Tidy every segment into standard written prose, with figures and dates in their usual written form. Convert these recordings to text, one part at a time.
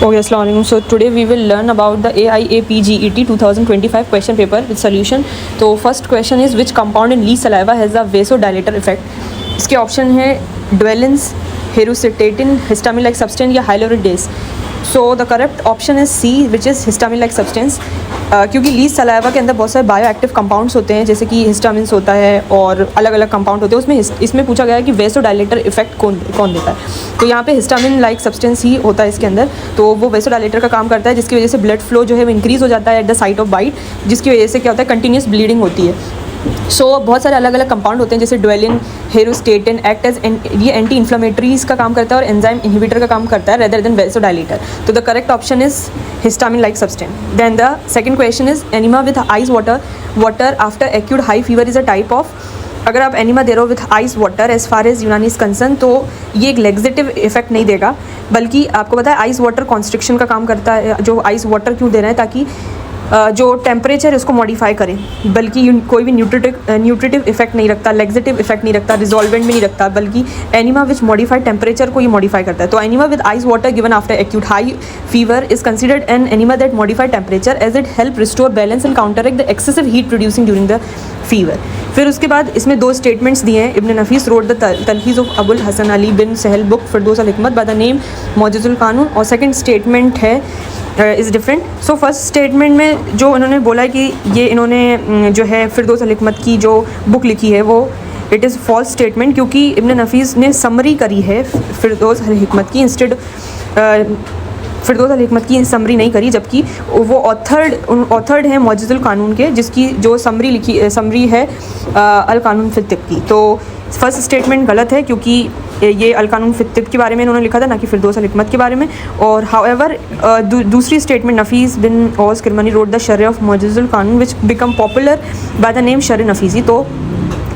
Okay, Assalamualaikum. So today we will learn about the AIAPGET 2025 question paper with solution. तो first question is which compound in least saliva has a vasodilator effect? इसके option है Dwellins, Hirustatin, histamine like substance या hyaluronidase. So the correct option is C, which is histamine like substance. क्योंकि least saliva के अंदर बहुत सारे bio active compounds होते हैं, जैसे कि हिस्टामिन्स होता है और अलग अलग कंपाउंड होते हैं. उसमें इसमें पूछा गया है कि वेसोडाइलेटर इफेक्ट कौन देता है. तो यहाँ पे हिस्टामिन लाइक सब्सटेंस ही होता है इसके अंदर. तो वो वेसोडाइलेटर का काम करता है, जिसकी वजह से ब्लड फ्लो जो है वो इंक्रीज़ हो जाता है at the site of bite, जिसकी वजह से क्या होता है, कंटिन्यूस ब्लीडिंग होती है. बहुत सारे अलग अलग कंपाउंड होते हैं, जैसे ड्वेलिन, हेरोस्टेटिन एक्ट एज ये एंटी इन्फ्लेमेटरीज का काम करता है और एंजाइम इनहिबिटर का काम करता है रेदर देन वेसोडाइलेटर. तो the correct option is histamine like substance. Then the second question is enema with ice water after acute high fever is a type of. अगर आप एनिमा दे रहे हो with ice water as far as Unani is concern, तो ये एक laxative effect नहीं देगा, बल्कि आपको पता है आइस वाटर कॉन्स्ट्रिक्शन का काम करता है. जो आइस वाटर क्यों दे रहे हैं, ताकि जो टेम्परेचर है उसको मॉडिफाई करें, बल्कि कोई भी न्यूट्रिटिव इफेक्ट नहीं रखता, लेग्जेटिव इफेक्ट नहीं रखता, रिजॉल्वेंट में नहीं रखता, बल्कि एनिमा विच मॉडिफाइड टेम्परेचर को ये मॉडिफाई करता है. तो enema with ice water given after acute high fever is considered an enema that modified temperature as it help restore balance and counteract the excessive heat producing during the fever. फिर उसके बाद इसमें दो statements दिए हैं. इब्न नफीस wrote the तलखीज़ ऑफ अबुल हसन अली बिन सहल बुक फिरदौस अल हिकमत बाय द नेम मौजज़ुल कानून. और सेकंड स्टेटमेंट है is different. So first statement में जो इन्होंने बोला है कि ये इन्होंने जो है फिरदौस अल हिकमत की जो बुक लिखी है वो इट इज़ फॉल्स स्टेटमेंट, क्योंकि इब्न नफीस ने समरी करी है फिरदौस अल हिकमत की, इंस्टेड फिरदौस अल हिकमत की समरी नहीं करी, जबकि वो ऑथर्ड हैं मौजज़ुल कानून के, जिसकी जो समरी है अल कानून फित तिब की. तो फर्स्ट स्टेटमेंट गलत है, क्योंकि ये अल कानून फित तिब के बारे में इन्होंने लिखा था, ना कि फिरदौस अल हिकमत के बारे में. और हाउएवर दूसरी स्टेटमेंट नफीस बिन औस किरमानी रोड द शर्ह ऑफ मौजज़ुल कानून which become popular by the name शर्ह नफीसी. तो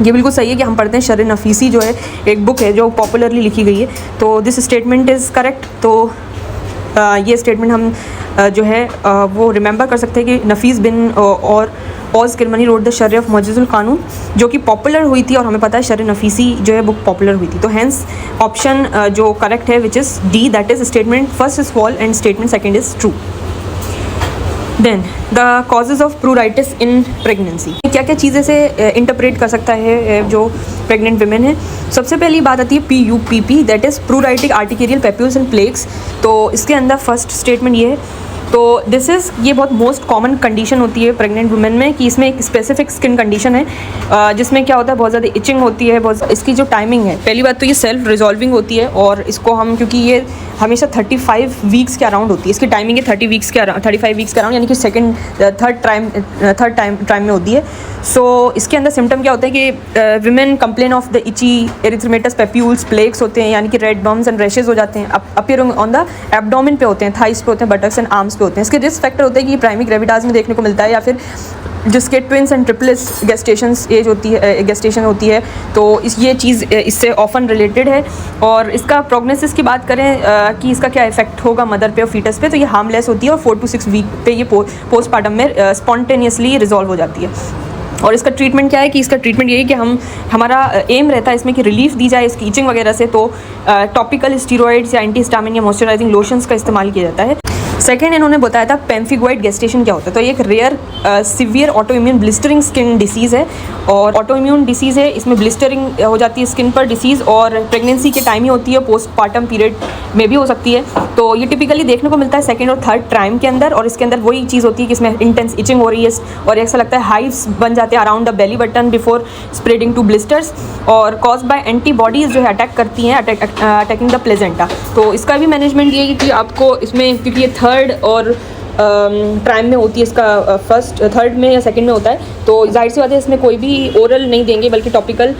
ये बिल्कुल सही है कि हम पढ़ते हैं शर्ह नफीसी जो है एक बुक है जो पॉपुलरली लिखी गई है. तो दिस स्टेटमेंट इज़ करेक्ट. तो ये स्टेटमेंट हम जो है वो रिमेंबर कर सकते हैं कि नफीस बिन और औस किरमानी रोड द शर्ह ऑफ मौजज़ुल कानून, जो कि पॉपुलर हुई थी, और हमें पता है शर्ह नफीसी जो है बुक पॉपुलर हुई थी. तो हैंस ऑप्शन जो करेक्ट है which is D, that is statement first is false and statement second is true. Then the causes of pruritus in pregnancy. क्या क्या चीज़ें से इंटरप्रेट कर सकता है जो प्रेग्नेंट वुमेन है. सबसे पहली बात आती है PUPP, that is pruritic urticarial papules and plaques. तो इसके अंदर फर्स्ट स्टेटमेंट ये है. तो ये बहुत मोस्ट कॉमन कंडीशन होती है प्रेग्नेंट वुमेन में, कि इसमें एक स्पेसिफिक स्किन कंडीशन है जिसमें क्या होता है, बहुत ज़्यादा इचिंग होती है. इसकी जो टाइमिंग है, पहली बात तो ये सेल्फ रिजॉल्विंग होती है, और इसको हम, क्योंकि ये हमेशा 35 वीक्स के अराउंड होती है, इसकी टाइमिंग है 35 वीक्स के अराउंड, यानी कि थर्ड टाइम में होती है. सो इसके अंदर सिम्टम क्या होता है कि women complain of the itchy erythematous papules, plaques होते हैं, यानी कि रेड बम्स एंड रैशेज हो जाते हैं, अपीयरिंग ऑन द एब्डोमेन पे होते हैं, थाइस पे होते हैं, बटक्स एंड आर्म्स पे होते हैं. इसके रिस्क फैक्टर होते हैं कि प्राइमरी ग्रेविडाज में देखने को मिलता है, या फिर जिसके ट्विंस एंड ट्रिपलेट्स गेस्टेशन होती है. तो ये चीज़ इससे ऑफन रिलेटेड है. और इसका प्रोग्नोसिस की बात करें कि इसका क्या इफेक्ट होगा मदर पे और फीटस पे, तो ये हार्मलेस होती है, और 4 to 6 वीक पे ये पोस्टपार्टम में स्पॉन्टेनियसली रिजॉल्व हो जाती है. और इसका ट्रीटमेंट क्या है, कि इसका ट्रीटमेंट यही कि हमारा एम रहता है इसमें कि रिलीफ दी जाए इसकी इचिंग वगैरह से. तो टॉपिकल स्टीरॉइड्स या एंटीहिस्टामिन या मॉइस्चराइजिंग लोशंस का इस्तेमाल किया जाता है. सेकेंड इन्होंने बताया था पेम्फिगोइड गेस्टेशन क्या होता है. तो ये एक rare severe autoimmune blistering skin disease है, और ऑटो इम्यून डिसीज़ है, इसमें ब्लिस्टरिंग हो जाती है स्किन पर डिसीज़, और प्रेगनेंसी के टाइम ही होती है, पोस्टपार्टम पीरियड में भी हो सकती है. तो ये टिपिकली देखने को मिलता है सेकंड और थर्ड ट्राइम के अंदर, और इसके अंदर वही चीज़ होती है कि इसमें इंटेंस इचिंग हो रही है, और ऐसा लगता है हाइव्स बन जाते हैं around the belly button before spreading to blisters, और कॉज बाय एंटीबॉडीज़ जो है अटैक करती हैं, अटैकिंग द प्लेजेंटा. तो इसका भी मैनेजमेंट ये है कि आपको इसमें, क्योंकि ये थर्ड और टाइम में होती है, इसका फर्स्ट थर्ड में या सेकंड में होता है, तो जाहिर सी बात है इसमें कोई भी ओरल नहीं देंगे, बल्कि टॉपिकल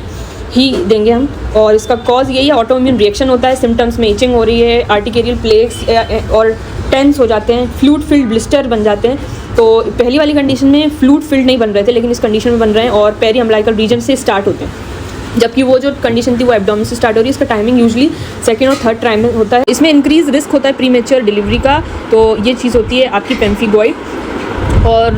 ही देंगे हम. और इसका कॉज यही है, ऑटो इम्यून रिएक्शन होता है, सिम्टम्स में इचिंग हो रही है, आर्टिकेरियल प्लेक्स और टेंस हो जाते हैं, फ्लूइड फिल्ड ब्लिस्टर बन जाते हैं. तो पहली वाली कंडीशन में फ्लूइड फिल्ड नहीं बन रहे थे, लेकिन इस कंडीशन में बन रहे हैं, और पेरी अम्बिलिकल रीजन से स्टार्ट होते हैं, जबकि वो जो कंडीशन थी वो एब्डोमेन से स्टार्ट हो रही है. इसका टाइमिंग यूजुअली सेकंड और थर्ड टाइम में होता है. इसमें इंक्रीज रिस्क होता है प्रीमेच्योर डिलीवरी का. तो ये चीज़ होती है आपकी पेम्फिगोइड. और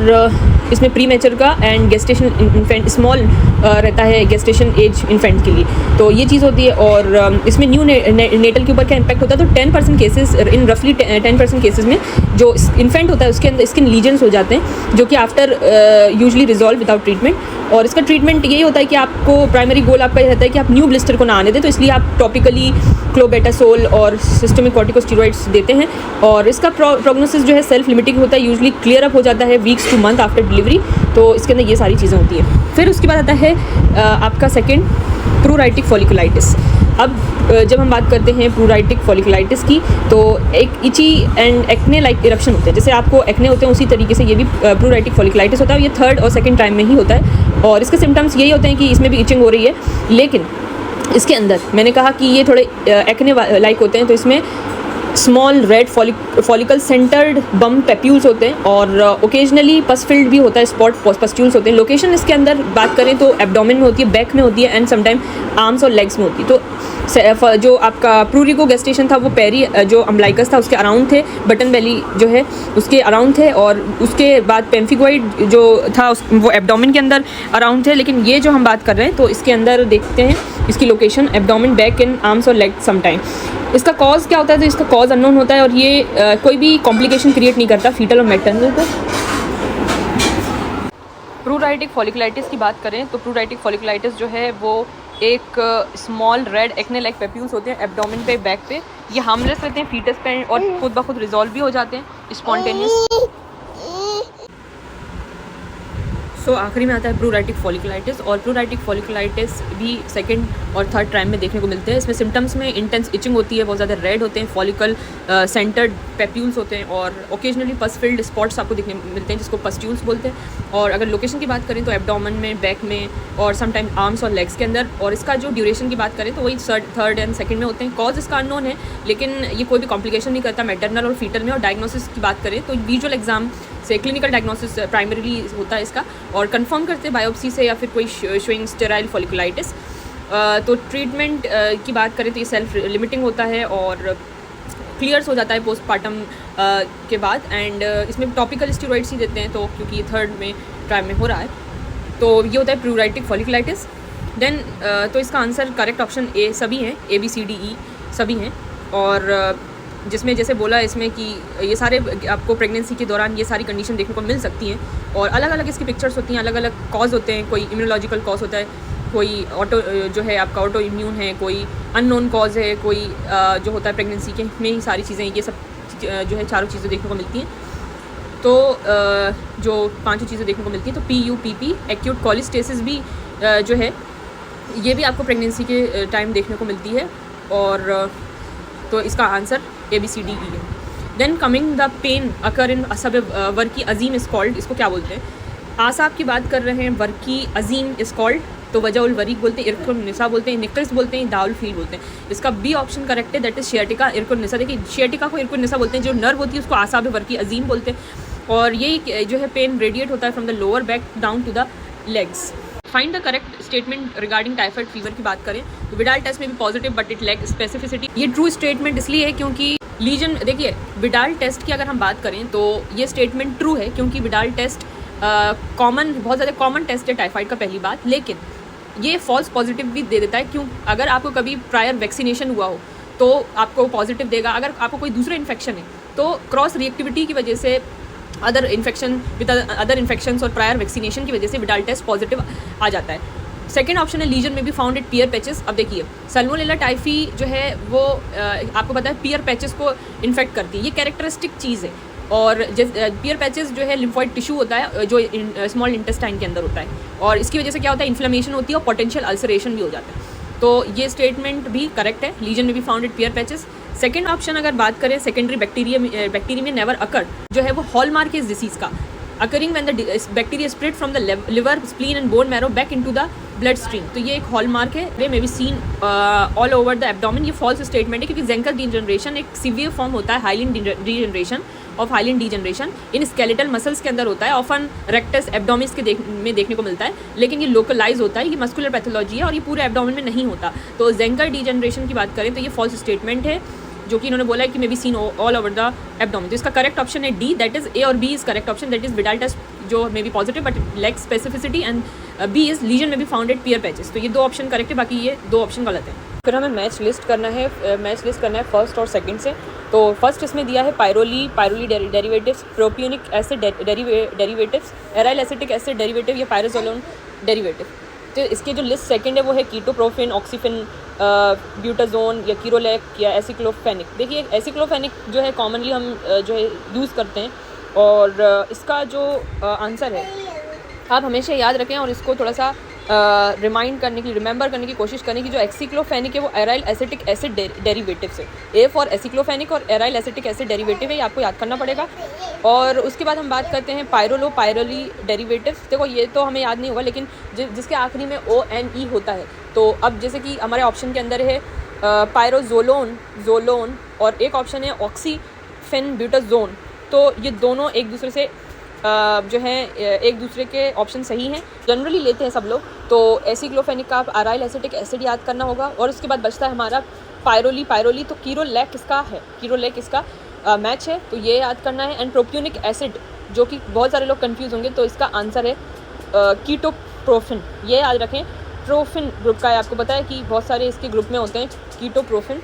इसमें प्री मैचर का एंड गेस्टेशन इन्फेंट स्मॉल रहता है गेस्टेशन एज इन्फेंट के लिए, तो ये चीज़ होती है। और इसमें न्यू नेटल के ऊपर क्या इम्पैक्ट होता है, तो 10% केसेस इन रफली 10% केसेस में जो इन्फेंट होता है उसके अंदर स्किन लीजन्स हो जाते हैं, जो कि after usually resolve without treatment. और इसका ट्रीटमेंट यही होता है कि आपको प्राइमरी गोल आपका ये रहता है कि आप न्यू ब्लिस्टर को ना आने दें, तो इसलिए आप टॉपिकली क्लोबेटासोल और सिस्टमिक कॉर्टिकोस्टेरॉइड्स देते हैं। और इसका प्रोग्नोसिस जो है सेल्फ लिमिटिंग होता है, यूजली क्लियर अप हो जाता है weeks two month after delivery, तो इसके अंदर ये सारी चीज़ें होती हैं। फिर उसके बाद आता है आपका सेकेंड प्रूराइटिक फॉलिकुलाइटिस। अब जब हम बात करते हैं प्रूराइटिक फॉलिकुलाइटिस की, तो एक इची एंड एक्ने लाइक इरप्शन होते हैं, जैसे आपको एक्ने होते हैं उसी तरीके से ये भी प्रूराइटिक फॉलिकुलाइटिस होता है। ये थर्ड और सेकंड टाइम में ही होता है और इसके सिम्टम्स यही होते हैं कि इसमें भी इचिंग हो रही है, लेकिन इसके अंदर मैंने कहा कि ये थोड़े एक्ने लाइक होते हैं, तो इसमें स्मॉल रेड फॉलिकल सेंटर्ड बम पेप्यूल्स होते हैं और ओकेजनली पस फिल्ड भी होता है, स्पॉट पस्ट्यूल्स होते हैं। लोकेशन इसके अंदर बात करें तो एब्डोमेन में होती है, बैक में होती है एंड समटाइम आर्म्स और लेग्स में होती है। तो जो आपका प्रूरिको गेस्टेशन था वो पेरी जो अम्बलाइकस था उसके अराउंड थे, बटन बेली जो है उसके अराउंड थे, और उसके बाद पेम्फिगोइड जो था वो एब्डोमेन के अंदर अराउंड थे। लेकिन ये जो हम बात कर रहे हैं तो इसके अंदर देखते हैं इसकी location abdomen, back in arms और लेग समटाइम। इसका कॉज क्या होता है, तो इसका कॉज अननोन होता है और ये कोई भी कॉम्प्लिकेशन क्रिएट नहीं करता फीटल और मैटरनल को। प्रूराइटिक फॉलिकुलाइटिस की बात करें तो प्रूराइटिक फॉलिकुलाइटिस जो है वो एक small red acne like papules होते हैं एब्डोमेन पे, बैक पे। ये हार्मलेस रहते हैं फीटस पे और खुद ब खुद रिजॉल्व भी हो जाते हैं स्पॉन्टेनियस। सो आखिरी में आता है प्रूराइटिक फॉलिकुलाइटिस, और प्रूराइटिक फॉलिकुलाइटिस भी सेकंड और थर्ड टाइम में देखने को मिलते हैं। इसमें सिम्टम्स में इंटेंस इचिंग होती है, बहुत ज़्यादा रेड होते हैं, फॉलिकल सेंटर्ड पेप्यूल्स होते हैं और ओकेजनली पस फिल्ड स्पॉट्स आपको देखने मिलते हैं जिसको पस्ट्यूल्स बोलते हैं। और अगर लोकेशन की बात करें तो एब्डोमेन में, बैक में और समटाइम आर्म्स और लेग्स के अंदर। और इसका जो ड्यूरेशन की बात करें तो वही थर्ड एंड सेकंड में होते हैं। कॉज इसका अननोन है, लेकिन ये कोई भी कॉम्प्लिकेशन नहीं करता मैटरनल और फीटल में। और डायग्नोसिस की बात करें तो विजुअल एग्जाम से क्लिनिकल डायग्नोसिस प्राइमरीली होता है इसका, और कंफर्म करते हैं बायोप्सी से या फिर कोई शोइंग स्टेराइल फॉलिकुलाइटिस। तो ट्रीटमेंट की बात करें तो ये सेल्फ लिमिटिंग होता है और क्लियर्स हो जाता है पोस्टपार्टम के बाद। एंड इसमें टॉपिकल स्टेरॉइड्स ही देते हैं, तो क्योंकि ये थर्ड में टाइम में हो रहा है, तो ये होता है प्रूराइटिक फॉलिकुलाइटिस। देन तो इसका आंसर करेक्ट ऑप्शन ए सभी हैं, ABCDE सभी हैं। और जिसमें जैसे बोला इसमें कि ये सारे आपको प्रेगनेंसी के दौरान ये सारी कंडीशन देखने को मिल सकती हैं और अलग अलग इसकी पिक्चर्स होती हैं, अलग अलग कॉज होते हैं। कोई इम्यूनोलॉजिकल कॉज होता है, कोई ऑटो जो है आपका ऑटो इम्यून है, कोई अननोन कॉज है, कोई जो होता है प्रेगनेंसी के में ही सारी चीज़ें, ये सब जो है चारों चीज़ें देखने को मिलती हैं। तो जो पांचों चीज़ें देखने को मिलती हैं, तो PUPP एक्यूट कॉलिस्टेसिस भी जो है ये भी आपको प्रेगनेंसी के टाइम देखने को मिलती है। और तो इसका आंसर ABCDE है। Then coming the pain occur in असब वर्की अजीम इज कॉल्ड, इसको क्या बोलते हैं? आसाब की बात कर रहे हैं, वर्की अजीम इज कॉल्ड, तो वजह उल वरीक बोलते हैं, इरकुल निसा बोलते हैं, निकल्स बोलते हैं, दाउल फील बोलते हैं। इसका बी ऑप्शन करेक्ट है, दैट इज शियाटिका इरकुल निसा। देखिए शियाटिका को इरकुल निसा बोलते हैं, जो नर्व होती है उसको आसाब वर्की अजीम बोलते हैं। और यही जो है पेन रेडिएट होता है from the lower back down to the legs. Find the correct statement regarding typhoid fever की बात करें तो विडाल टेस्ट में भी positive but it lack specificity. ये ट्रू स्टेटमेंट इसलिए है क्योंकि लीजन, देखिए विडाल टेस्ट की अगर हम बात करें तो ये स्टेटमेंट ट्रू है क्योंकि विडाल टेस्ट बहुत ज़्यादा कॉमन टेस्ट है टाइफाइड का, पहली बात। लेकिन ये फॉल्स पॉजिटिव भी दे देता है, क्यों? अगर आपको कभी प्रायर वैक्सीनेशन हुआ हो तो आपको पॉजिटिव देगा। अगर आपको कोई दूसरा इन्फेक्शन है तो क्रॉस रिएक्टिविटी की वजह से other infection with other infections और प्रायर वैक्सीनेशन की वजह से विडाल टेस्ट पॉजिटिव आ जाता है। सेकेंड ऑप्शन है लीजन में भी फाउंड इट पियर पैचेस। अब देखिए सल्मोनेला टाइफी जो है वो आपको पता है पियर पैचेस को इन्फेक्ट करती है, ये कैरेक्टरिस्टिक चीज़ है। और पियर पैचेस जो है लिम्फॉइड टिश्यू होता है जो स्मॉल इंटेस्टाइन के अंदर होता है, और इसकी वजह से क्या होता है, इन्फ्लेमेशन होती है और पोटेंशियल अल्सरेशन भी हो जाता है। तो ये स्टेटमेंट भी करेक्ट है, लीजन में भी found it Peyer patches. Second option अगर बात करें सेकेंडरी बैक्टीरिया में नेवर अकर जो है वो हॉलमार्क इस डिसीज़ का, occurring when the bacteria spread from the liver, spleen and bone marrow back into the blood stream. तो ये एक हॉलमार्क है, वे may be seen all over the abdomen. ये फॉल्स स्टेटमेंट है क्योंकि ज़ेंकर डीजनरेशन एक सीवियर फॉर्म होता है hyaline degeneration of hyaline degeneration in skeletal muscles के अंदर होता है, ऑफन रेक्टस एब्डोमिस के में देखने को मिलता है, लेकिन ये लोकलाइज होता है, ये मस्कुलर पैथोलॉजी है और ये पूरे एब्डोमेन में नहीं होता। तो ज़ेंकर डीजनरेशन की बात करें तो ये फॉल्स स्टेटमेंट है। जो कि इन्होंने बोला है कि may be seen all over the abdomen. तो इसका करेक्ट ऑप्शन है डी, दैट इज ए और B is correct option, that is Widal test जो may be positive but lack specificity, and B is lesion में be found at Peyer patches. तो ये 2 option correct है, बाकी ये 2 option गलत है। फिर हमें मैच लिस्ट करना है फर्स्ट और सेकंड से। तो फर्स्ट इसमें दिया है pyrrole derivatives, propionic acid derivatives, aryl acetic acid derivative या पायरोजोलोन डेरिवेटिव। तो इसके जो लिस्ट सेकंड है वो है कीटोप्रोफिन, ऑक्सीफिन, ब्यूटाजोन या कीरोलैक या एसिक्लोफेनिक। देखिए एसिक्लोफेनिक जो है कॉमनली हम जो है यूज़ करते हैं, और इसका जो आंसर है आप हमेशा याद रखें और इसको थोड़ा सा रिमेंबर करने की कोशिश करें कि जो एक्सिक्लोफेनिक है वो एराइल एसिटिक एसिड डेरिवेटिव से, ए फॉर एसिक्लोफेनिक और एराइल एसिटिक एसिड डेरिवेटिव है, ये आपको याद करना पड़ेगा। और उसके बाद हम बात करते हैं पायरोली डेरिवेटिव। देखो ये तो हमें याद नहीं होगा, लेकिन जिसके आखिरी में ONE होता है। तो अब जैसे कि हमारे ऑप्शन के अंदर है पायरोजोलोन और एक ऑप्शन है ऑक्सीफिन ब्यूटाजोन। तो ये दोनों एक दूसरे से जो है एक दूसरे के ऑप्शन सही हैं, जनरली लेते हैं सब लोग। तो एसिक्लोफेनिक का एराइल एसिटिक एसिड याद करना होगा। और उसके बाद बचता है हमारा पायरोली, तो कीरोलैक इसका है, कीरोलैक इसका मैच है, तो ये याद करना है। एंड प्रोपियोनिक एसिड जो कि बहुत सारे लोग कंफ्यूज होंगे, तो इसका आंसर है कीटोप्रोफिन, ये याद रखें। प्रोफिन ग्रुप का है, आपको पता है कि बहुत सारे इसके ग्रुप में होते हैं कीटोप्रोफिन।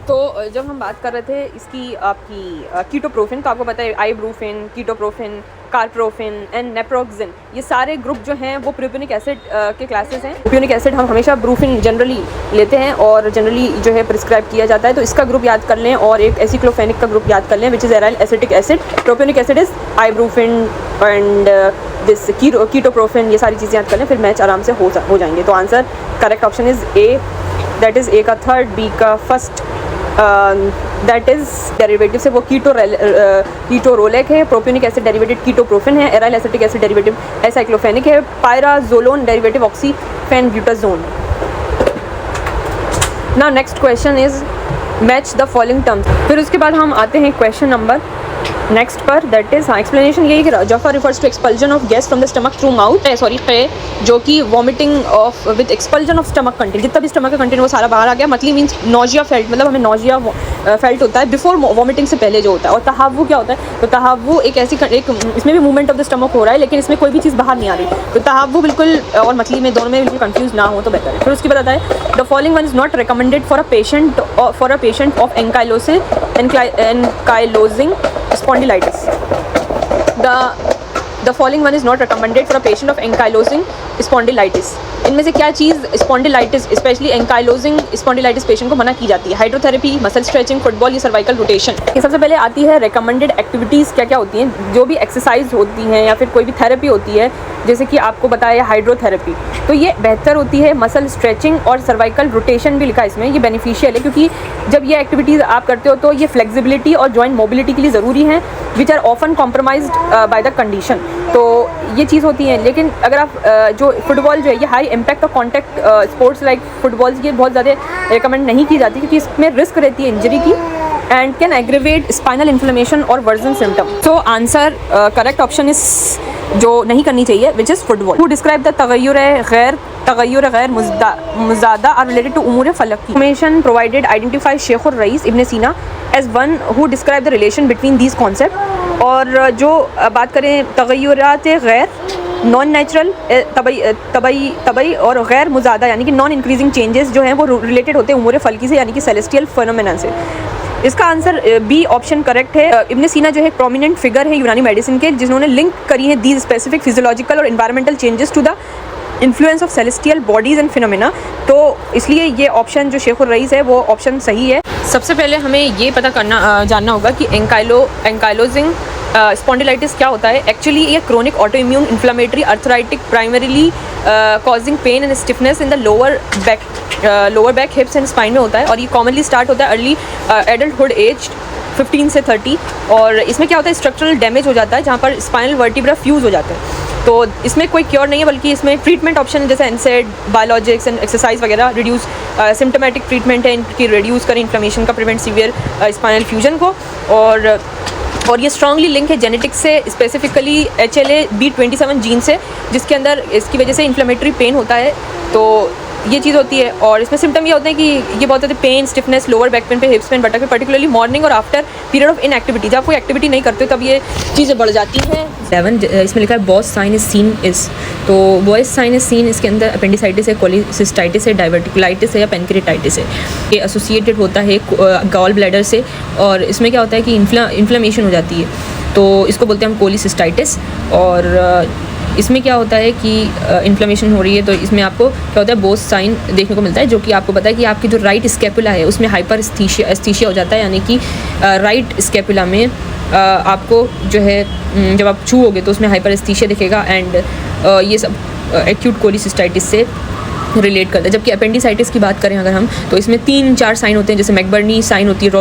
तो जब हम बात कर रहे थे इसकी आपकी कीटोप्रोफिन, तो आपको पता है आइब्रूफिन, कीटोप्रोफिन, कार्प्रोफिन एंड नेप्रोक्सिन, ये सारे ग्रुप जो हैं वो प्रोपियोनिक एसिड के क्लासेस हैं। प्रोपियोनिक एसिड हम हमेशा ब्रूफिन जनरली लेते हैं और जनरली जो है प्रिस्क्राइब किया जाता है, तो इसका ग्रुप याद कर लें और एक एसिक्लोफेनिक का ग्रुप याद कर लें which is aryl acetic acid. Propionic acid is ibuprofen and this ketoprofen, ये सारी चीज़ें याद कर लें, फिर मैच आराम से हो जाएंगे। तो answer correct option is A, that is A का थर्ड, बी का फर्स्ट, दैट इज़ डेरिवेटिव से वो कीटोरोलैक है, प्रोपियोनिक एसिड डेरिवेटिव कीटोप्रोफिन है, aryl acetic acid derivative aceclofenac है, pyrazolone derivative oxyphenbutazone. Now next question is match the following terms. फिर उसके बाद हम आते हैं क्वेश्चन नंबर नेक्स्ट पर, दैट इज एक्सप्लेनेशन ये है कि जफा refers to expulsion of gas from the stomach through mouth, जो कि vomiting of with expulsion of stomach content, जितना भी स्टमक का कंटेंट वो सारा बाहर आ गया। मतली मीन्स नोजिया फेल्ट, मतलब हमें नोजिया फेल्ट होता है बिफोर वॉमिटिंग से पहले जो होता है। और तहावु क्या होता है? तो तहावु एक इसमें भी मूवमेंट ऑफ द स्टमक हो रहा है, लेकिन इसमें कोई भी चीज़ बाहर नहीं आ रही। तो तहावु बिल्कुल और मतली में दोनों में बिल्कुल कंफ्यूज ना हो तो बेहतर है। फिर उसके बाद आता है the following one is not recommended for a patient of ankylosing spondylitis. The following one is not recommended for a patient of ankylosing spondylitis. इनमें से क्या चीज़ spondylitis especially ankylosing spondylitis patient को मना की जाती है? हाइड्रोथेरेपी, मसल स्ट्रेचिंग, फुटबॉल या सर्वाइकल रोटेशन। ये सबसे पहले आती है रिकमेंडेड एक्टिविटीज़ क्या क्या होती हैं। जो भी एक्सरसाइज होती हैं या फिर कोई भी थेरेपी होती है, जैसे कि आपको बताया हाइड्रोथेरेपी, तो ये बेहतर होती है। मसल स्ट्रेचिंग और सर्वाइकल रोटेशन भी लिखा है इसमें, ये बेनिफिशियल है क्योंकि जब ये एक्टिविटीज़ आप करते हो तो ये फ्लेक्सिबिलिटी और जॉइंट मोबिलिटी के लिए ज़रूरी हैं, which are often compromised by the condition. तो ये चीज़ होती है। लेकिन अगर आप जो फुटबॉल जो है ये हाई इम्पैक्ट और कॉन्टैक्ट स्पोर्ट्स लाइक फुटबॉल्स ये बहुत ज़्यादा रिकमेंड नहीं की जाती क्योंकि इसमें रिस्क रहती है इंजरी की and can aggravate spinal inflammation और वर्जन सिम्टम। तो आंसर करेक्ट ऑप्शन इस जो नहीं करनी चाहिए which is football. Who describe the तगय्युर गैर मुज़ादा आर रिलेटेड टू उमूर फलक। इंफॉर्मेशन प्रोवाइडेड आइडेंटिफाई शेखुर रईस इब्न सीना as one who describe the relation between these concept. और जो बात करें तगय्युरात गैर नॉन नेचुरल तबई और गैर मुज़ादा यानी कि नॉन इंक्रीजिंग चेंजेस जो हैं वो रिलेटेड होते हैं उमूर फलकी से यानी कि सेलेस्टियल फिनोमेना से। इसका आंसर बी ऑप्शन करेक्ट है। इब्न सीना जो है एक प्रोमिनेंट फिगर है यूनानी मेडिसिन के जिन्होंने लिंक करी है दीज स्पेसिफिक फिजियोलॉजिकल और environmental changes to the influence of celestial bodies and phenomena. तो इसलिए ये ऑप्शन जो शेखुर रईस है वो ऑप्शन सही है। सबसे पहले हमें ये पता जानना होगा कि एंकाइलोजिंग स्पॉन्डिलाइटिस क्या होता है। एक्चुअली ये chronic autoimmune inflammatory arthritic primarily causing pain and stiffness in the lower back hips and spine में होता है और ये कॉमनली स्टार्ट होता है अर्ली एडल्टहुड एज 15 से 30। और इसमें क्या होता है स्ट्रक्चरल डैमेज हो जाता है जहाँ पर स्पाइनल वर्टिब्रा फ्यूज़ हो जाते हैं। तो इसमें कोई क्योर नहीं है बल्कि इसमें ट्रीटमेंट ऑप्शन जैसे एनसेड, बायोलॉजिक्स एंड एक्सरसाइज वगैरह रिड्यूस सिम्टोमेटिक ट्रीटमेंट है इनकी, रिड्यूस करें इन्फ्लेमेशन का, प्रिवेंट सीवियर स्पाइनल फ्यूजन को। और ये स्ट्रांगली लिंक है जेनेटिक्स से, स्पेसिफिकली HLA-B27 जीन से जिसके अंदर इसकी वजह से इन्फ्लेमेटरी पेन होता है। तो ये चीज़ होती है। और इसमें सिम्टम ये होते हैं कि ये बहुत होते हैं pain, stiffness, lower back pain पे, हिप्स पेन, बटक पे, पर्टिकुलरली मॉर्निंग और आफ्टर पीरियड ऑफ इनएक्टिविटी। जब आप कोई एक्टिविटी नहीं करते हो तब ये चीज़ें बढ़ जाती हैं। 7 इसमें लिखा है Boas sign is seen is, तो बॉयज साइन इज सीन, इसके अंदर अपेंडिसाइटिस है, कोलिसिस्टाइटिस है, डाइवर्टिकुलाइटिस है या पेनक्रेटाइटिस है। ये एसोसिएटेड होता है गॉल ब्लैडर से, और इसमें क्या होता है कि इन्फ्लेमेशन हो जाती है, तो इसको बोलते हैं हम कोलिसिस्टाइटिस। और इसमें क्या होता है कि इन्फ्लेमेशन हो रही है, तो इसमें आपको क्या होता है बोस साइन देखने को मिलता है, जो कि आपको पता है कि आपकी जो राइट स्कैपुला है उसमें हाइपर एस्थीशिया हो जाता है, यानी कि राइट स्कैपुला में आपको जो है जब आप छूओगे तो उसमें हाइपर एस्थीशिया दिखेगा। एंड ये सब एक्यूट कोलिसिस्टाइटिस से रिलेट करता है। जबकि अपेंडिसाइटिस की बात करें अगर हम, तो इसमें 3-4 साइन होते हैं, जैसे मैकबर्नी साइन होती है,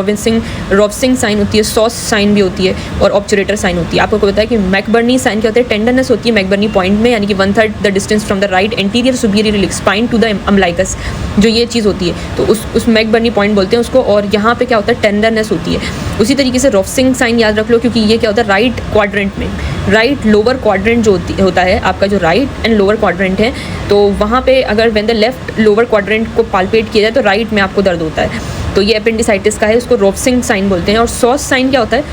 रॉबसिंग साइन होती है, सॉस साइन भी होती है और ऑब्चुरेटर साइन होती है। आपको पता है कि मैकबर्नी साइन क्या होता है, टेंडरनेस होती है मैकबर्नी पॉइंट में, यानी कि 1/3 the distance from the right anterior superior spine to the umbilicus, जो ये चीज़ होती है, तो उस मैकबर्नी पॉइंट बोलते हैं उसको। और यहाँ पे क्या होता है, टेंडरनेस होती है। उसी तरीके से रॉबसिंग साइन याद रख लो, क्योंकि ये क्या होता है राइट क्वाड्रेंट में, राइट लोअर क्वाड्रेंट जो होता है आपका, जो राइट एंड लोअर क्वाड्रेंट है, तो वहाँ पे अगर when the left lower quadrant को पाल्पेट किया जाए तो राइट में आपको दर्द होता है, तो ये अपेंडिसाइटिस का है, उसको रॉबसिंग साइन बोलते हैं। और सॉस साइन क्या होता है,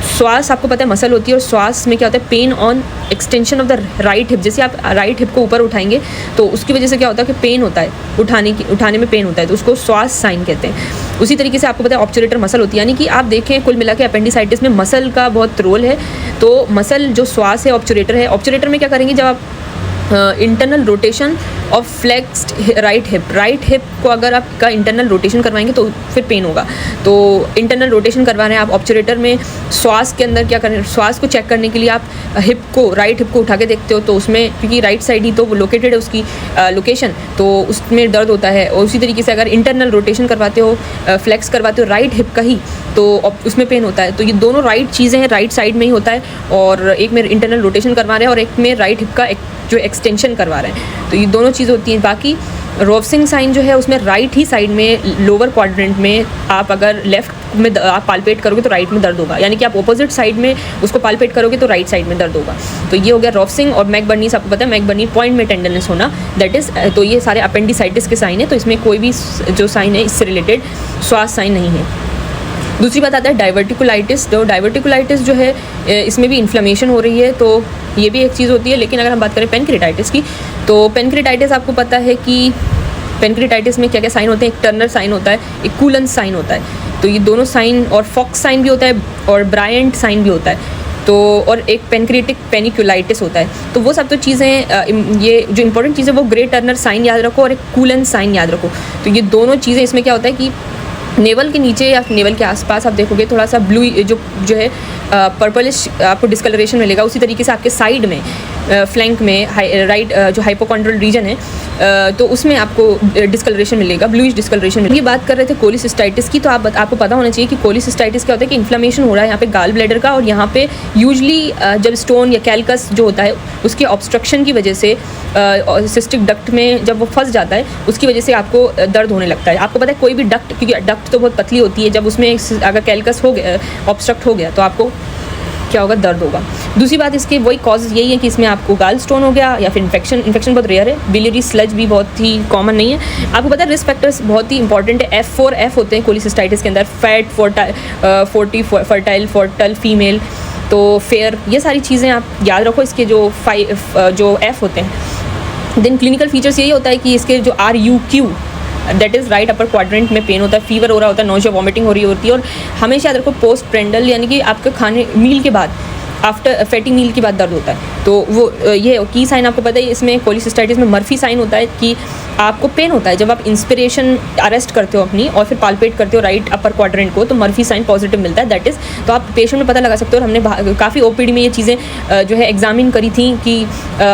श्वास आपको पता है मसल होती है, और श्वास में क्या होता है pain on extension of the right hip, जैसे आप राइट हिप को ऊपर उठाएंगे तो उसकी वजह से क्या होता है कि पेन होता है, उठाने में पेन होता है, तो उसको श्वास साइन कहते हैं। उसी तरीके से आपको पता है ऑब्चुरेटर मसल होती है, यानी कि आप देखें कुल मिला के अपेंडिसाइटिस में मसल का बहुत रोल है। तो मसल जो श्वास है ऑब्चुरेटर है, ऑब्चुरेटर में क्या करेंगे, जब आप internal rotation of flexed right hip को अगर आपका इंटरनल रोटेशन करवाएंगे तो फिर पेन होगा। तो इंटरनल रोटेशन करवा रहे हैं आप ऑब्चुरेटर में, श्वास के अंदर क्या करें, श्वास को चेक करने के लिए आप राइट हिप को उठा के देखते हो, तो उसमें क्योंकि राइट साइड ही तो लोकेटेड है उसकी लोकेशन, तो उसमें दर्द होता है। और उसी तरीके से अगर इंटरनल रोटेशन करवाते हो, फ्लेक्स करवाते हो राइट हिप का ही, तो उसमें पेन होता है। तो ये दोनों राइट चीज़ें हैं, राइट साइड में ही होता है, और एक में इंटरनल रोटेशन करवा रहे हैं और एक में राइट हिप का जो एक्सटेंशन करवा रहे हैं, तो ये दोनों चीज़ होती हैं। बाकी रॉबसिंग साइन जो है उसमें राइट ही साइड में लोअर क्वाड्रेंट में आप अगर लेफ्ट में आप पाल्पेट करोगे तो राइट में दर्द होगा, यानी कि आप ऑपोजिट साइड में उसको पाल्पेट करोगे तो राइट साइड में दर्द होगा। तो ये हो गया रॉबसिंग। और मैकबर्नीस आपको पता है मैकबर्नी पॉइंट में टेंडरनेस होना, दैट इज़, तो ये सारे अपेंडिसाइटिस के साइन है, तो इसमें कोई भी जो साइन है इससे रिलेटेड श्वास साइन नहीं है। दूसरी बात आता है डाइवर्टिकुलाइटिस। तो डाइवर्टिकुलाइटिस जो है इसमें भी इन्फ्लेमेशन हो रही है, तो ये भी एक चीज़ होती है। लेकिन अगर हम बात करें पेनक्रेटाइटिस की, तो पेनक्रेटाइटिस आपको पता है कि पेनक्रेटाइटिस में क्या क्या साइन होते हैं, एक टर्नर साइन होता है, एक कूलन साइन होता है, तो ये दोनों साइन, और फॉक्स साइन भी होता है और ब्रायंट साइन भी होता है, तो और एक पेनक्रेटिक पेनिकुलाइटिस होता है। तो वो सब तो चीज़ें, ये जो इंपॉर्टेंट चीज़ है वो ग्रे टर्नर साइन याद रखो और एक कूलन साइन याद रखो। तो ये दोनों चीज़ें, इसमें क्या होता है कि नेवल के नीचे या नेवल के आसपास आप देखोगे थोड़ा सा ब्लू जो है पर्पलिश आपको डिस्कलरेशन मिलेगा। उसी तरीके से आपके साइड में फ्लैंक में राइट जो हाइपोकॉन्ड्रियल रीजन है तो उसमें आपको डिस्कलरेशन मिलेगा, ब्लूइश डिस्कलरेशन मिलेगा। ये बात कर रहे थे कोलिसिस्टाइटिस की, तो आपको पता होना चाहिए कि कोलिसिस्टाइटिस क्या होता है कि इन्फ्लेमेशन हो रहा है यहाँ पे गाल ब्लैडर का, और यहाँ पे यूजली जब स्टोन या कैल्कस जो होता है उसके ऑब्स्ट्रक्शन की वजह से सिस्टिक डक्ट में जब वो फंस जाता है उसकी वजह से आपको दर्द होने लगता है। आपको पता है कोई भी डक्ट, क्योंकि डक्ट तो बहुत पतली होती है, जब उसमें अगर कैल्कस हो गया, ऑब्स्ट्रक्ट हो गया, तो आपको क्या होगा, दर्द होगा। दूसरी बात इसके वही कॉज यही है कि इसमें आपको गाल स्टोन हो गया या फिर इन्फेक्शन बहुत रेयर है, बिलियरी स्लज भी बहुत ही कॉमन नहीं है। आपको पता है रिस्क फैक्टर्स बहुत ही इंपॉर्टेंट है, F होते हैं कोलिसिस्टाइटिस के अंदर, फैट, फर्टाइल, फर्टल फीमेल, तो फेयर, ये सारी चीज़ें आप याद रखो इसके जो F होते हैं। देन क्लिनिकल फीचर्स यही होता है कि इसके जो RUQ that is right upper quadrant में पेन होता है, फीवर हो रहा होता है, नोशिया वॉमिटिंग हो रही होती है, और हमेशा याद रखो पोस्ट प्रेंडल यानी कि आपके खाने मील के बाद, आफ्टर फैटी मील के बाद दर्द होता है। तो वो ये की साइन आपको पता है, इसमें कोलिसिस्टाइटिस में मर्फी साइन होता है कि आपको पेन होता है जब आप इंस्पिरेशन अरेस्ट करते हो अपनी और फिर पाल्पेट करते हो राइट अपर क्वाड्रेंट को, तो मर्फी साइन पॉजिटिव मिलता है, दैट इज़। तो आप पेशेंट में पता लगा सकते हो, और हमने काफ़ी OPD में ये चीज़ें जो है एग्जामिन करी थी कि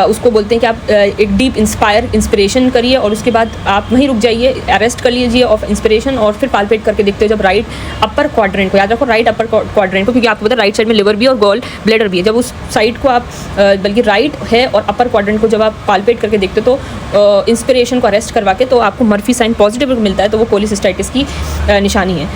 उसको बोलते हैं कि आप एक डीप इंस्पिरेशन करिए और उसके बाद आप वहीं रुक जाइए, अरेस्ट कर लीजिए ऑफ इंस्पिरेशन, और फिर पाल्पेट करके देखते हो जब राइट अपर क्वाड्रेंट को, याद रखो राइट अपर क्वाड्रेंट को, क्योंकि आपको पता है राइट साइड में लिवर भी और गॉल ब्लैडर भी है। जब उस साइड को आप बल्कि राइट है और अपर क्वाड्रेंट को जब आप पाल्पेट करके देखते हो तो इंस्पिरेशन को अरेस्ट करवा के तो आपको मर्फी साइन पॉजिटिव मिलता है, तो वो कोलिसिस्टाइटिस की निशानी है।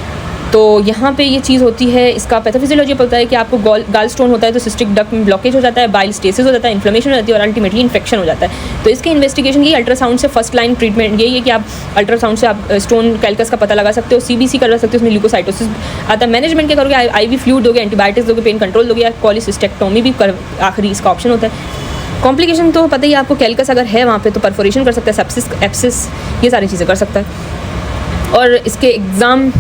तो यहाँ पे ये चीज़ होती है। इसका पैथोफिजियोलॉजी पता है कि आपको गाल स्टोन होता है तो सिस्टिक डक्ट में ब्लॉकेज हो जाता है, बाइल स्टेसिस हो जाता है, इन्फ्लेमेशन हो जाती है और अल्टीमेटली इन्फेक्शन हो जाता है। तो इसके इन्वेस्टिगेशन की अल्ट्रासाउंड से फर्स्ट लाइन ट्रीटमेंट यही है कि आप अल्ट्रासाउंड से आप स्टोन कैल्कस का पता लगा सकते हो, CBC करवा सकते हो, उसमें ल्यूकोसाइटोसिस आता है। मैनेजमेंट क्या करोगे, IV फ्लूइड दोगे, एंटीबायोटिक्स दोगे, पेन कंट्रोल दोगे, या कॉलिसिस्टेक्टोमी भी आखिरी इसका ऑप्शन होता है। कॉम्प्लिकेशन तो पता ही आपको, कैल्कस अगर है वहाँ पे तो परफोरेशन कर सकता है, सेप्सिस, एप्सिस, ये सारी चीज़ें कर सकता है। और इसके एग्ज़ाम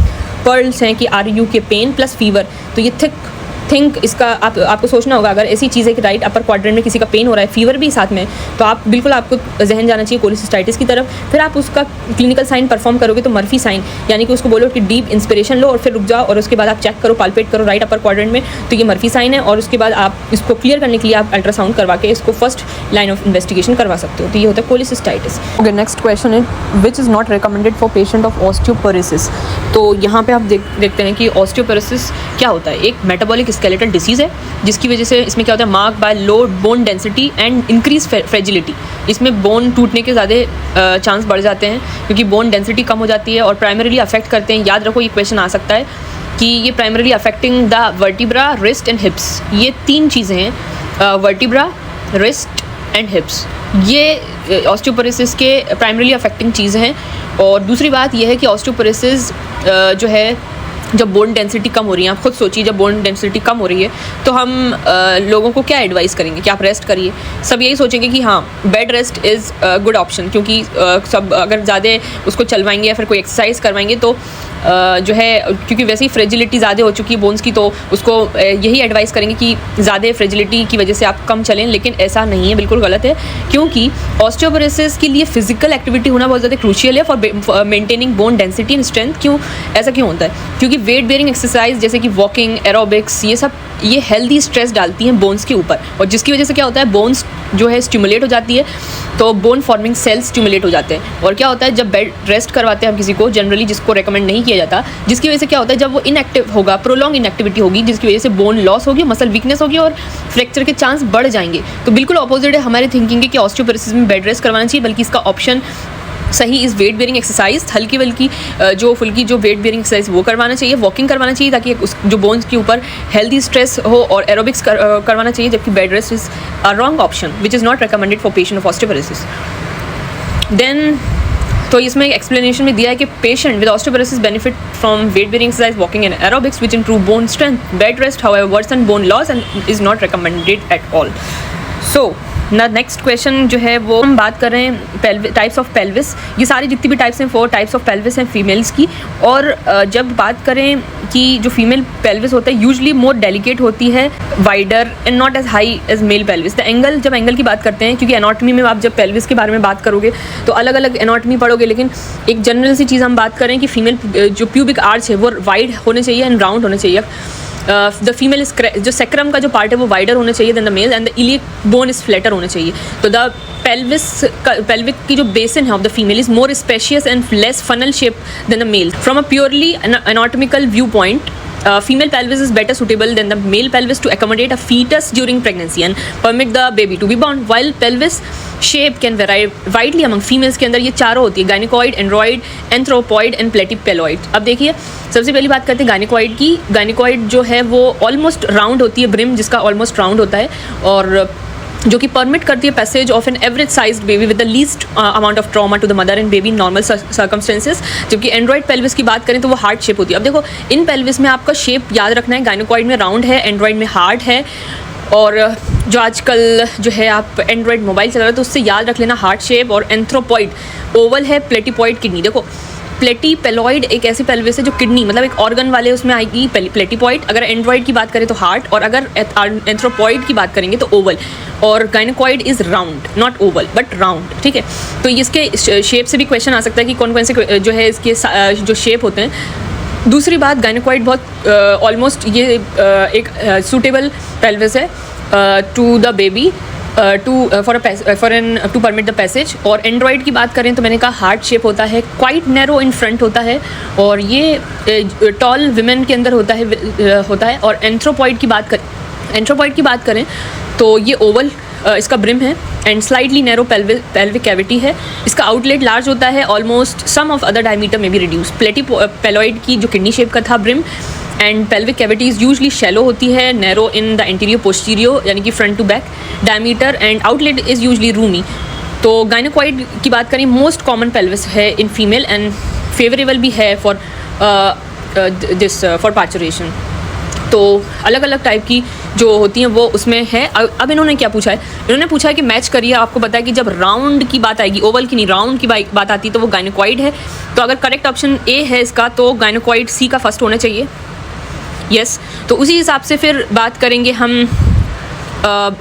पर्ल्स हैं कि RU के पेन प्लस फीवर, तो ये थिंक इसका आपको सोचना होगा, अगर ऐसी चीज़ है कि राइट अपर क्वाड्रेंट में किसी का पेन हो रहा है, फीवर भी साथ में, तो आप बिल्कुल आपको जहन जाना चाहिए कोलिसिस्टाइटिस की तरफ। फिर आप उसका क्लिनिकल साइन परफॉर्म करोगे तो मर्फी साइन, यानी कि उसको बोलो कि डीप इंस्पिरेशन लो और फिर रुक जाओ और उसके बाद आप चेक करो, पाल्पेट करो राइट अपर क्वाड्रेंट में, तो ये मर्फी साइन है। और उसके बाद आप इसको क्लियर करने के लिए आप अल्ट्रासाउंड करवा के इसको फर्स्ट लाइन ऑफ इन्वेस्टिगेशन करवा सकते हो, तो ये होता है कोलिसिस्टाइटिस। ओके, नेक्स्ट क्वेश्चन है which is not recommended for patient of osteoporosis. तो यहाँ पे आप देखते हैं कि ऑस्टियोपोरोसिस क्या होता है, एक मेटाबॉलिक स्केलेटल डिसीज़ है जिसकी वजह से इसमें क्या होता है, mark bye low bone density and increase fragility. इसमें बोन टूटने के ज़्यादा चांस बढ़ जाते हैं क्योंकि बोन डेंसिटी कम हो जाती है और प्राइमरीली अफेक्ट करते हैं। याद रखो, ये क्वेश्चन आ सकता है कि ये primarily affecting the vertebra, wrist and हिप्स। ये 3 चीज़ें हैं, वर्टिब्रा, रिस्ट एंड हिप्स, ये ऑस्टियोपोरोसिस के प्राइमरीली अफेक्टिंग चीज़ें हैं। और दूसरी बात यह है कि ऑस्टियोपोरोसिस जो है, जब बोन डेंसिटी कम हो रही है, आप खुद सोचिए जब बोन डेंसिटी कम हो रही है तो हम लोगों को क्या एडवाइस करेंगे कि आप रेस्ट करिए। सब यही सोचेंगे कि हाँ, bed rest is good option, क्योंकि सब अगर ज़्यादा उसको चलवाएंगे या फिर कोई एक्सरसाइज करवाएंगे तो जो है, क्योंकि वैसे ही फ्रेजिलिटी ज़्यादा हो चुकी है बोन्स की, तो उसको यही एडवाइस करेंगे कि ज़्यादा फ्रेजिलिटी की वजह से आप कम चलें, लेकिन ऐसा नहीं है, बिल्कुल गलत है। क्योंकि ऑस्टियोपोरोसिस के लिए फिजिकल एक्टिविटी होना बहुत ज़्यादा क्रूशियल है for maintaining bone density and strength. क्यों ऐसा क्यों होता है? क्योंकि वेट बेयरिंग एक्सरसाइज जैसे कि वॉकिंग, एरोबिक्स, ये हेल्दी स्ट्रेस डालती हैं बोन्स के ऊपर, और जिसकी वजह से क्या होता है, बोन्स जो है स्टिमुलेट हो जाती है, तो बोन फॉर्मिंग सेल्स स्टिमुलेट हो जाते हैं। और क्या होता है, जब बेड रेस्ट करवाते हैं हम किसी को, जनरली जिसको रेकमेंड नहीं किया जाता, जिसकी वजह से क्या होता है, जब वो इनएक्टिव होगा, प्रोलॉन्ग इनएक्टिविटी होगी, जिसकी वजह से बोन लॉस होगी, मसल वीकनेस होगी और फ्रैक्चर के चांस बढ़ जाएंगे। तो बिल्कुल ऑपोजिट है हमारी थिंकिंग की ऑस्टियोपोरोसिस में बेड रेस्ट करवाना चाहिए, बल्कि इसका ऑप्शन सही इस वेट बेयरिंग एक्सरसाइज, हल्की बल्कि जो फुल्की जो वेट बेयरिंग एक्सरसाइज वो करवाना चाहिए, वॉकिंग करवाना चाहिए ताकि उस जो बोन्स के ऊपर हेल्दी स्ट्रेस हो, और एरोबिक्स करवाना चाहिए, जबकि bed rest is a wrong option which is not recommended for patient of osteoporosis. Then तो इसमें एक एक्सप्लेनेशन में दिया है कि patient with osteoporosis benefit from weight bearing exercise, walking and aerobics which improve bone strength. Bed rest however worsen bone loss and is not recommended at all. So next question जो है वो हम बात कर रहे हैं टाइप्स ऑफ पेल्विस। ये सारी जितनी भी टाइप्स हैं, 4 टाइप्स ऑफ पेल्विस हैं फीमेल्स की। और जब बात करें कि जो फीमेल पेल्विस होता है यूजली मोर डेलिकेट होती है, wider and not as high as male pelvis. The angle, जब एंगल की बात करते हैं, क्योंकि एनाटॉमी में आप जब पेल्विस के बारे में बात करोगे तो अलग अलग एनाटॉमी पढ़ोगे, लेकिन एक जनरल सी चीज़ हम बात करें कि फीमेल जो प्यूबिक आर्च है वो वाइड होने चाहिए एंड राउंड होने चाहिए। द फीमेल जो सेक्रम का जो पार्ट है वो वाइडर होना चाहिए then the male, and the iliac bone is flatter होना चाहिए। तो द pelvic की जो बेसिन है of the female is more spacious and less funnel shape than the male. From a purely anatomical viewpoint, female pelvis is better suitable than the male pelvis to accommodate a fetus during pregnancy and permit the baby to be born. While pelvis shape can vary widely among females, के अंदर ये चारों होती है, गायनिकॉइड, Android, anthropoid and platypelloid. अब देखिए, सबसे पहली बात करते हैं गायनिकॉइड की। गायनिकॉइड जो है वो ऑलमोस्ट राउंड होती है, ब्रिम जिसका ऑलमोस्ट राउंड होता है, और जो कि परमिट करती है passage of an average sized baby with the least amount of trauma to the mother and baby in normal circumstances. जबकि एंड्रॉइड पेल्विस की बात करें तो वो हार्ड शेप होती है। अब देखो, इन पेल्विस में आपका शेप याद रखना है, गायनिकॉइड में राउंड है, एंड्रॉइड में हार्ड है, और जो आजकल जो है आप एंड्रॉइड मोबाइल चला रहे हो तो उससे याद रख लेना हार्ड शेप। और एंथ्रोपॉइड ओवल है, प्लेटिपॉइड किडनी। देखो, प्लेटिपेलॉइड एक ऐसी पेल्विस है जो किडनी मतलब एक ऑर्गन वाले उसमें आएगी प्लेटिपॉइड। अगर एंड्रॉइड की बात करें तो हार्ट, और अगर एंथ्रोपॉइड की बात करेंगे तो ओवल। और gynecoid is round, not oval but round, ठीक है। तो इसके शेप से भी क्वेश्चन आ सकता है कि कौन कौन से जो है इसके जो शेप होते हैं। दूसरी बात, गायनिकॉइड बहुत ऑलमोस्ट ये एक सूटेबल पेल्विस है to the baby to permit the passage. और एंड्रॉइड की बात करें तो मैंने कहा हार्ट शेप होता है, क्वाइट नैरो इन फ्रंट होता है, और ये टॉल विमेन के अंदर होता है। और एंथ्रोपॉइड की बात करें तो ये ओवल इसका ब्रिम है and slightly narrow pelvic cavity है। इसका आउटलेट लार्ज होता है, almost some of other diameter में भी रिड्यूस। प्लेटिपेलॉइड की जो किडनी शेप का था brim and pelvic cavities usually shallow होती है, narrow in the anterior posterior यानी कि front to back diameter, and outlet is usually roomy. तो गायनोकॉइड की बात करें, मोस्ट कॉमन पेल्विस है इन फीमेल एंड फेवरेबल भी है फॉर फॉर पार्चुरेशन। तो अलग अलग टाइप की जो होती हैं वो उसमें है। अब इन्होंने क्या पूछा है, इन्होंने पूछा है कि मैच करिए। आपको पता है कि जब राउंड की बात आएगी, ओवल की नहीं, राउंड की बात आती है तो वो गायनोकॉइड है। तो अगर करेक्ट ऑप्शन ए है इसका, तो गायनोकॉइड सी का फर्स्ट होना चाहिए। यस, तो उसी हिसाब से फिर बात करेंगे हम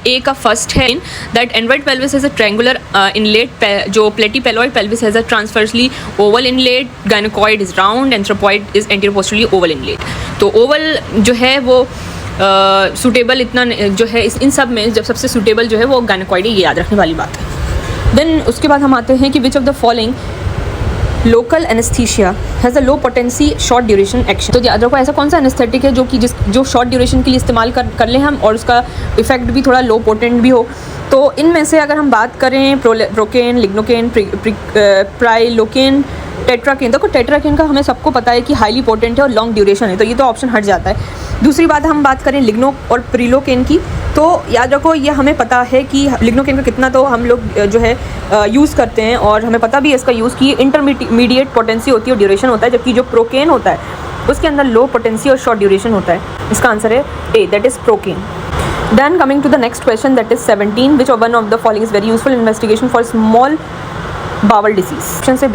ए का फर्स्ट है that android pelvis has a triangular inlet, जो platypelloid pelvis has a transversely oval inlet, gynecoid is round, anthropoid is anteroposteriorly oval inlet. तो ओवल जो है वो सूटेबल इतना जो है इन सब में जब सबसे सूटेबल जो है वो गायनोकॉइड है, ये याद रखने वाली बात है। देन उसके बाद हम आते हैं कि which of the following local anaesthesia has a low potency short duration action. तो याद रखो ऐसा कौन सा एनेस्थेटिक है जो शॉर्ट ड्यूरेशन के लिए इस्तेमाल कर लें हम और उसका इफेक्ट भी थोड़ा लो पोटेंट भी हो। तो इनमें से अगर हम बात करें प्रोकेन, लिग्नोकेन, प्राइलोकेन, टेट्राकेन, देखो टेट्राकेन का हमें सबको पता है कि हाईली पोटेंट है और लॉन्ग ड्यूरेशन है, तो ये तो ऑप्शन हट जाता है। दूसरी बात हम बात करें लिग्नो और प्रिलोकेन की, तो याद रखो ये हमें पता है कि लिग्नोकेन का कितना तो हम लोग जो है यूज़ करते हैं और हमें पता भी है इसका यूज़ की इंटरमीडिएट पोटेंसी होती है और ड्यूरेशन होता है, जबकि जो प्रोकेन होता है उसके अंदर लो पोटेंसी और शॉर्ट ड्यूरेशन होता है। इसका आंसर है A, that is procaine. Then coming to the next question, that is 17, which of one of the following is very useful investigation for small bowel disease? Option से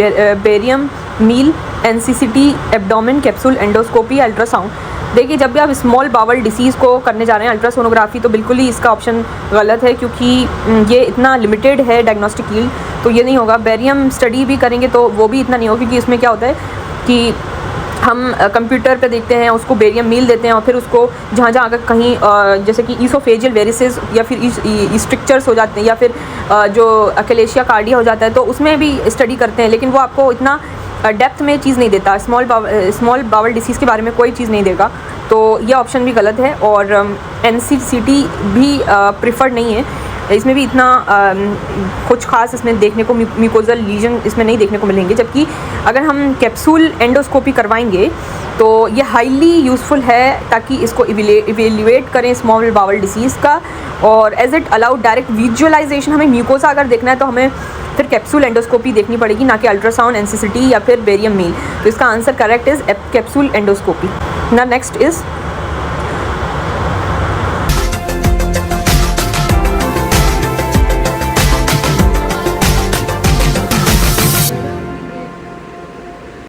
barium meal, NCCT, abdomen capsule, endoscopy, ultrasound. देखिए जब भी आप small Bawal disease को करने जा रहे हैं अल्ट्रासोनोग्राफी, तो बिल्कुल ही इसका ऑप्शन गलत है, क्योंकि ये इतना लिमिटेड है डायग्नोस्टिक यील्ड, तो ये नहीं होगा। बेरियम स्टडी भी करेंगे तो वो भी इतना नहीं होगा, क्योंकि इसमें क्या होता है कि हम कंप्यूटर पे देखते हैं, उसको बेरियम मील देते हैं और फिर उसको जहाँ जहाँ अगर कहीं जैसे कि ईसोफेजियल वेरिसेस या फिर स्ट्रिक्चर्स हो जाते हैं या फिर जो अकेलेशिया कार्डिया हो जाता है, तो उसमें भी स्टडी करते हैं, लेकिन वो आपको इतना डेप्थ में चीज़ नहीं देता। स्मॉल बावल डिसीज़ के बारे में कोई चीज़ नहीं देगा, तो ये ऑप्शन भी गलत है। और NCCT भी प्रिफर्ड नहीं है, इसमें भी इतना कुछ खास इसमें देखने को म्यूकोजल लीजन इसमें नहीं देखने को मिलेंगे। जबकि अगर हम कैप्सूल एंडोस्कोपी करवाएंगे तो ये हाईली यूज़फुल है, ताकि इसको इवेल्युएट करें स्मॉल बावल डिसीज़ का, और as it allowed direct visualisation. हमें म्यूकोसा अगर देखना है तो हमें फिर कैप्सूल एंडोस्कोपी देखनी पड़ेगी, ना कि अल्ट्रासाउंड, NCCT या फिर बेरियम मील। तो इसका answer correct is capsule endoscopy. ना नेक्स्ट इज़